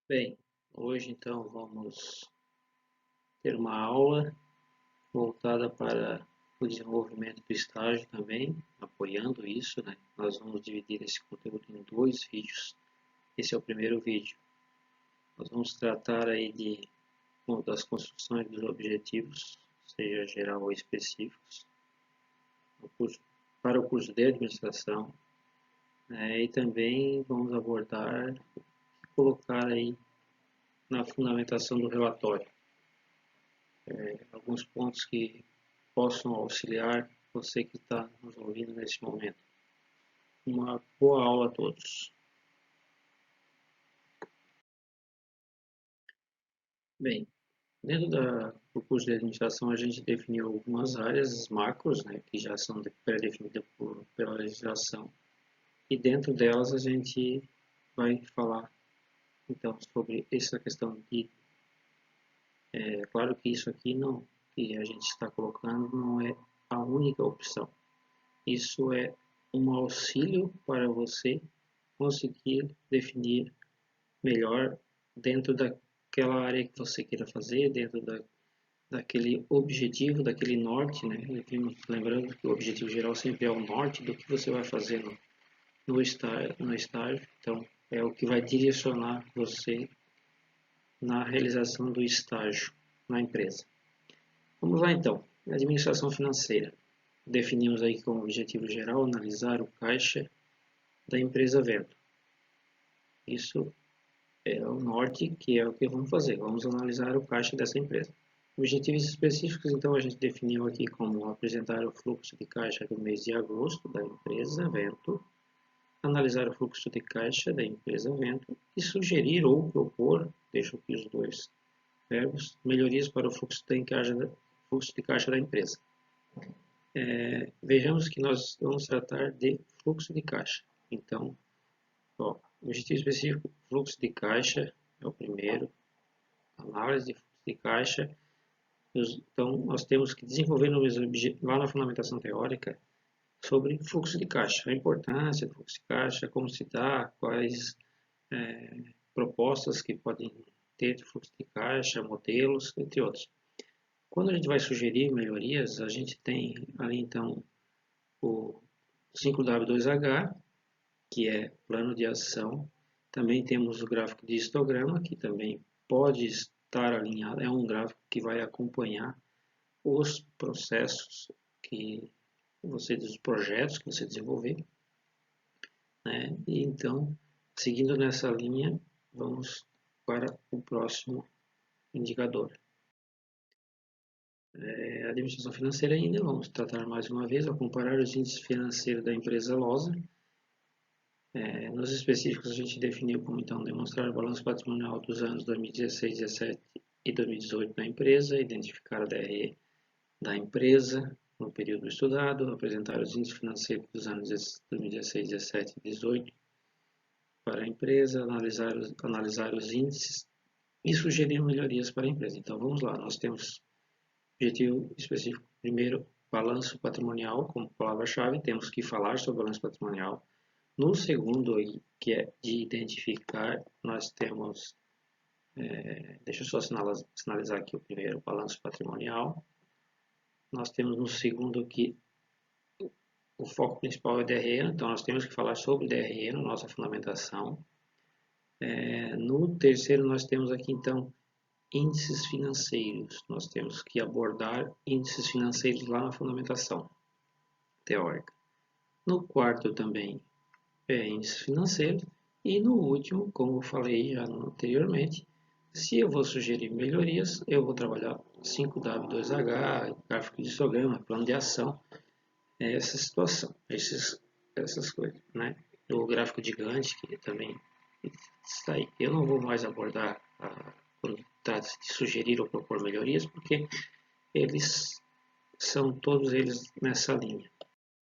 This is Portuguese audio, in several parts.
Bem, hoje então vamos ter uma aula voltada para o desenvolvimento do estágio também, apoiando isso, né? Nós vamos dividir esse conteúdo em dois vídeos. Esse é o primeiro vídeo. Nós vamos tratar aí das construções dos objetivos, seja geral ou específicos, para o curso de administração, né? E também vamos abordar e colocar aí na fundamentação do relatório alguns pontos que possam auxiliar você que está nos ouvindo nesse momento. Uma boa aula a todos. Bem, dentro do curso de administração a gente definiu algumas áreas macros, né, que já são pré-definidas pela legislação, e dentro delas a gente vai falar então sobre essa questão de, claro que isso aqui não, que a gente está colocando não é a única opção. Isso é um auxílio para você conseguir definir melhor dentro daquela área que você queira fazer, dentro daquele objetivo, daquele norte, né? Lembrando que o objetivo geral sempre é o norte do que você vai fazer no estágio. Então, é o que vai direcionar você na realização do estágio na empresa. Vamos lá então, administração financeira. Definimos aí como objetivo geral analisar o caixa da empresa vendo. Isso é o norte, que é o que vamos fazer. Vamos analisar o caixa dessa empresa. Objetivos específicos, então, a gente definiu aqui como apresentar o fluxo de caixa do mês de agosto da empresa Vento, analisar o fluxo de caixa da empresa Vento e sugerir ou propor, deixo aqui os dois verbos, melhorias para o fluxo de caixa da empresa. Vejamos que nós vamos tratar de fluxo de caixa. Então, objetivo específico, fluxo de caixa é o primeiro, análise de fluxo de caixa. Então, nós temos que desenvolver lá na fundamentação teórica sobre fluxo de caixa, a importância do fluxo de caixa, como se dá, quais propostas que podem ter de fluxo de caixa, modelos, entre outros. Quando a gente vai sugerir melhorias, a gente tem ali então o 5W2H, que é plano de ação. Também temos o gráfico de histograma, que também pode estar alinhado, é um gráfico que vai acompanhar os processos os projetos que você desenvolver, né? E então, seguindo nessa linha, vamos para o próximo indicador. Administração financeira ainda, vamos tratar mais uma vez, ao comparar os índices financeiros da empresa LOSA. Nos específicos, a gente definiu como então demonstrar o balanço patrimonial dos anos 2016, 2017 e 2018 da empresa, identificar a DRE da empresa no período estudado, apresentar os índices financeiros dos anos 2016, 17 e 18 para a empresa, analisar os índices e sugerir melhorias para a empresa. Então vamos lá, nós temos objetivo específico. Primeiro, balanço patrimonial como palavra-chave, temos que falar sobre balanço patrimonial. No segundo, que é de identificar, nós temos, deixa eu só sinalizar aqui o primeiro, balanço patrimonial. Nós temos no segundo que o foco principal é DRE, então nós temos que falar sobre DRE na nossa fundamentação. No terceiro, nós temos aqui então índices financeiros. Nós temos que abordar índices financeiros lá na fundamentação teórica. No quarto também índices financeiros. E no último, como eu falei já anteriormente, se eu vou sugerir melhorias, eu vou trabalhar 5W2H, gráfico de histograma, plano de ação, essa situação, essas coisas, né? O gráfico de Gantt, que também está aí. Eu não vou mais abordar quando trata de sugerir ou propor melhorias, porque eles são todos eles nessa linha.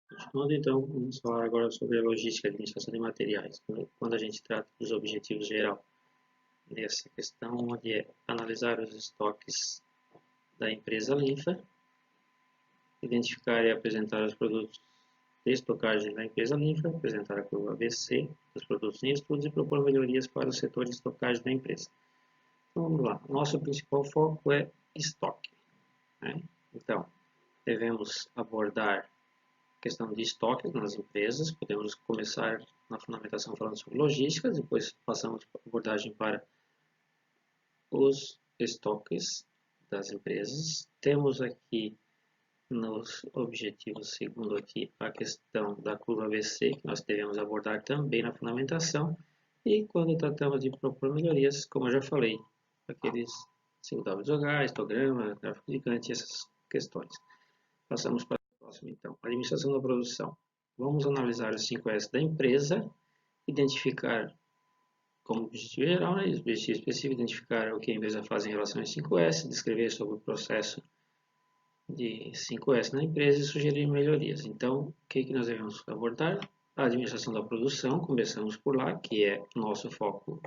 Continuando então, vamos falar agora sobre a logística e administração de materiais. Quando a gente trata dos objetivos geral nessa questão, onde é analisar os estoques da empresa Linfa, identificar e apresentar os produtos de estocagem da empresa Linfa, apresentar a curva ABC dos produtos em estudos e propor melhorias para o setor de estocagem da empresa. Então, vamos lá. Nosso principal foco é estoque, né? Então, devemos abordar a questão de estoque nas empresas. Podemos começar na fundamentação falando sobre logística, depois passamos a abordagem para os estoques das empresas. Temos aqui nos objetivos, segundo aqui, a questão da curva ABC, que nós devemos abordar também na fundamentação. E quando tratamos de propor melhorias, como eu já falei, aqueles 5W, histograma, gráfico gigante, essas questões. Passamos para o próximo, então. Administração da produção. Vamos analisar os 5S da empresa, identificar como objetivo geral, né, objetivo específico, identificar o que a empresa faz em relação aos 5S, descrever sobre o processo de 5S na empresa e sugerir melhorias. Então, o que nós devemos abordar? A administração da produção, começamos por lá, que é nosso foco.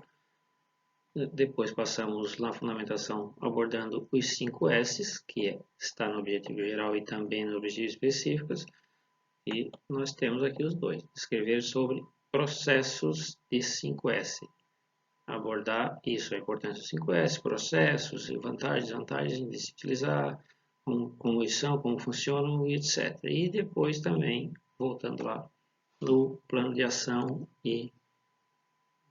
Depois passamos na fundamentação abordando os 5S, que está no objetivo geral e também nos objetivos específicos. E nós temos aqui os dois. Escrever sobre processos de 5S. Abordar isso, a importância dos 5S, processos, vantagens, desvantagens de se utilizar, como eles são, como funcionam e etc. E depois também, voltando lá, no plano de ação e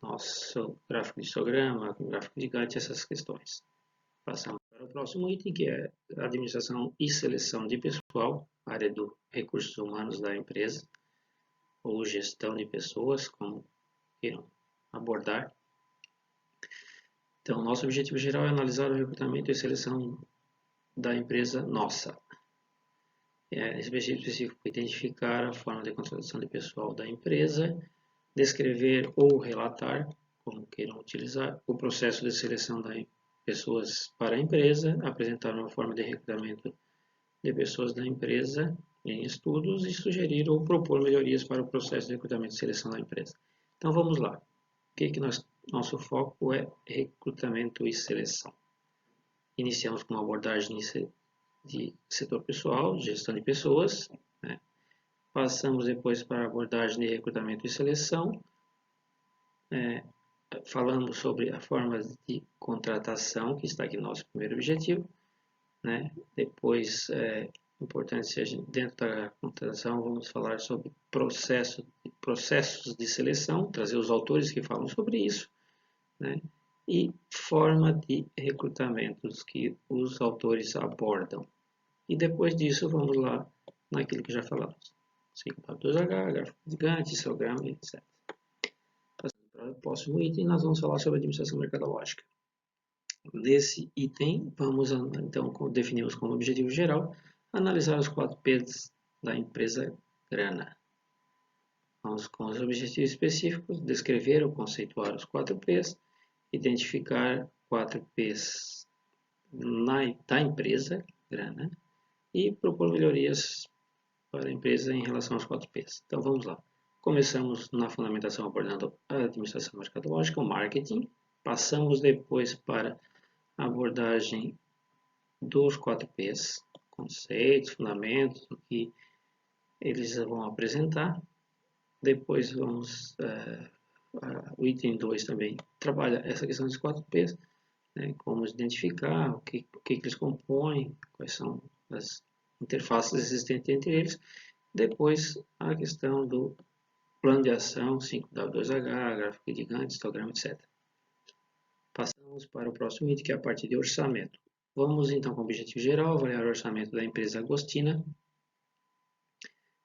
nosso gráfico de histograma, gráfico gigante, essas questões. Passamos para o próximo item, que é administração e seleção de pessoal, área dos recursos humanos da empresa, ou gestão de pessoas, como queiram abordar. Então, nosso objetivo geral é analisar o recrutamento e seleção da empresa nossa. Esse objetivo específico é identificar a forma de contratação de pessoal da empresa, descrever ou relatar, como queiram utilizar, o processo de seleção de pessoas para a empresa, apresentar uma forma de recrutamento de pessoas da empresa em estudos e sugerir ou propor melhorias para o processo de recrutamento e seleção da empresa. Então vamos lá. Nosso foco é recrutamento e seleção. Iniciamos com uma abordagem de setor pessoal, gestão de pessoas, né? Passamos depois para a abordagem de recrutamento e seleção, falamos sobre a forma de contratação, que está aqui no nosso primeiro objetivo, né? Depois, importante, dentro da contratação, vamos falar sobre processos de seleção, trazer os autores que falam sobre isso, né? E forma de recrutamentos que os autores abordam. E depois disso, vamos lá naquilo que já falamos. 5W2H, gráfico gigante, histograma, etc. Passando para o próximo item, nós vamos falar sobre administração mercadológica. Nesse item, vamos então definimos como objetivo geral analisar os 4 P's da empresa grana. Vamos com os objetivos específicos, descrever ou conceituar os 4 P's, identificar 4 P's da empresa grana e propor melhorias para a empresa em relação aos 4 P's. Então vamos lá. Começamos na fundamentação abordando a administração mercadológica, o marketing. Passamos depois para a abordagem dos 4 P's, conceitos, fundamentos, o que eles vão apresentar. Depois vamos, o item 2 também trabalha essa questão dos 4 P's, né, como identificar o que eles compõem, quais são as interfaces existentes entre eles. Depois a questão do plano de ação, 5W2H, gráfico gigante, histograma, etc. Passamos para o próximo item, que é a parte de orçamento. Vamos então com o objetivo geral, avaliar o orçamento da empresa Agostina.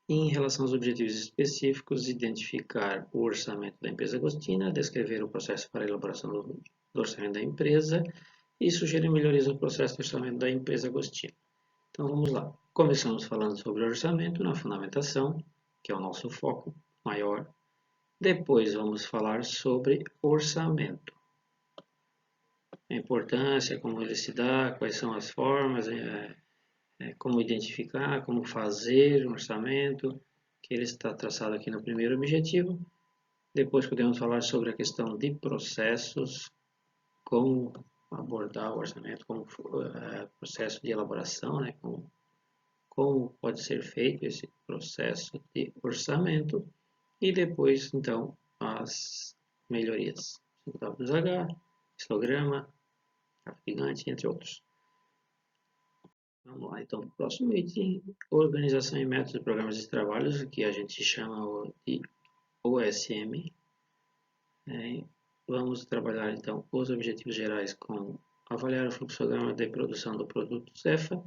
Em relação aos objetivos específicos, identificar o orçamento da empresa Agostina, descrever o processo para a elaboração do orçamento da empresa e sugerir melhorias no processo de orçamento da empresa Agostina. Então vamos lá. Começamos falando sobre orçamento na fundamentação, que é o nosso foco maior. Depois vamos falar sobre orçamento. A importância, como ele se dá, quais são as formas, como identificar, como fazer um orçamento, que ele está traçado aqui no primeiro objetivo. Depois podemos falar sobre a questão de processos, como abordar o orçamento, como processo de elaboração, né, como como pode ser feito esse processo de orçamento e depois, então, as melhorias. 5W2H, histograma, gráfico gigante, entre outros. Vamos lá, então, próximo item, organização e métodos de programas de trabalhos, que a gente chama de OSM. Vamos trabalhar, então, os objetivos gerais com avaliar o fluxograma de produção do produto CEFA.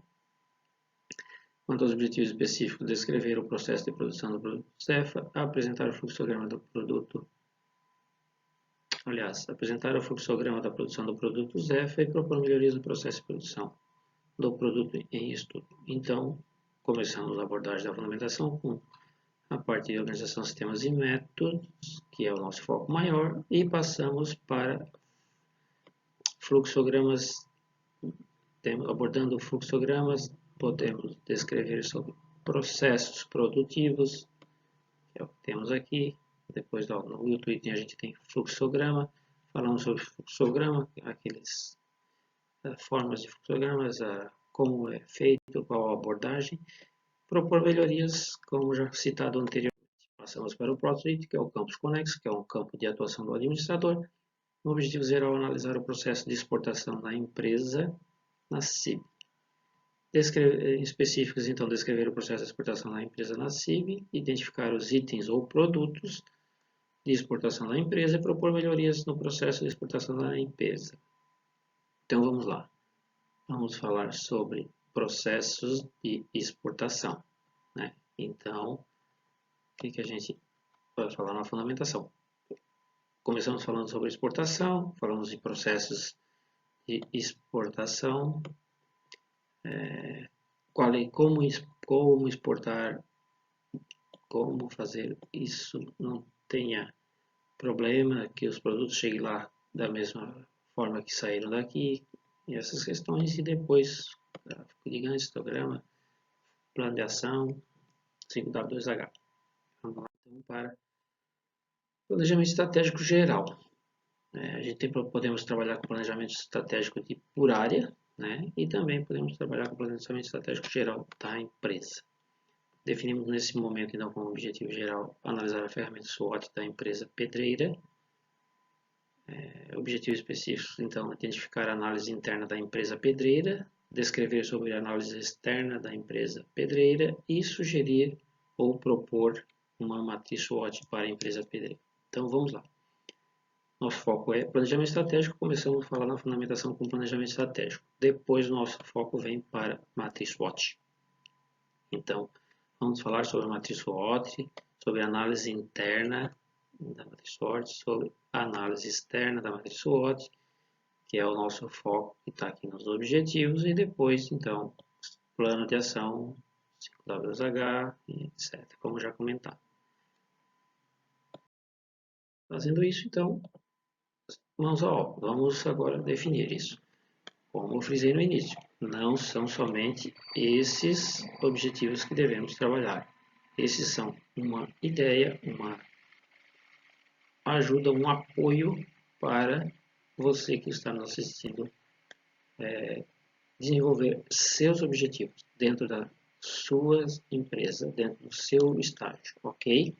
Quanto aos objetivos específicos, descrever o processo de produção do produto CEFA, apresentar o fluxograma do produto, apresentar o fluxograma da produção do produto CEFA e propor melhorias no processo de produção do produto em estudo. Então, começamos a abordagem da fundamentação com a parte de organização, sistemas e métodos, que é o nosso foco maior, e passamos para fluxogramas. Abordando fluxogramas, podemos descrever sobre processos produtivos, que é o que temos aqui. Depois, no outro item, a gente tem fluxograma, falando sobre fluxograma, aquelas formas de fluxogramas, como é feito, qual a abordagem, propor melhorias, como já citado anteriormente. Passamos para o próximo item, que é o campus conexo, que é um campo de atuação do administrador. O objetivo geral é analisar o processo de exportação da empresa na CIB. Específicos, então, descrever o processo de exportação da empresa na CIB, identificar os itens ou produtos de exportação da empresa e propor melhorias no processo de exportação da empresa. Então, vamos lá. Vamos falar sobre processos de exportação, né? Então, o que a gente vai falar na fundamentação? Começamos falando sobre exportação, falamos de processos de exportação, como exportar, como fazer isso não tenha problema, que os produtos cheguem lá da mesma forma que saíram daqui, e essas questões, e depois gráfico gigante, histograma, plano de ação, 5W2H. Vamos lá então para planejamento estratégico geral. A gente podemos trabalhar com planejamento estratégico por área, né? E também podemos trabalhar com planejamento estratégico geral da empresa. Definimos nesse momento, então, como objetivo geral, analisar a ferramenta SWOT da empresa pedreira. Objetivos específicos, então, identificar a análise interna da empresa pedreira, descrever sobre a análise externa da empresa pedreira e sugerir ou propor uma matriz SWOT para a empresa pedreira. Então, vamos lá. Nosso foco é planejamento estratégico, começamos a falar na fundamentação com planejamento estratégico. Depois, nosso foco vem para matriz SWOT. Então, vamos falar sobre a matriz SWOT, sobre a análise interna da matriz SWOT, sobre a análise externa da matriz SWOT, que é o nosso foco que está aqui nos objetivos, e depois, então, plano de ação, 5W2H, etc., como já comentado. Fazendo isso, então, mãos à obra. Vamos agora definir isso. Como eu frisei no início, não são somente esses objetivos que devemos trabalhar. Esses são uma ideia, uma ajuda, um apoio para você que está nos assistindo desenvolver seus objetivos dentro da sua empresa, dentro do seu estágio, ok?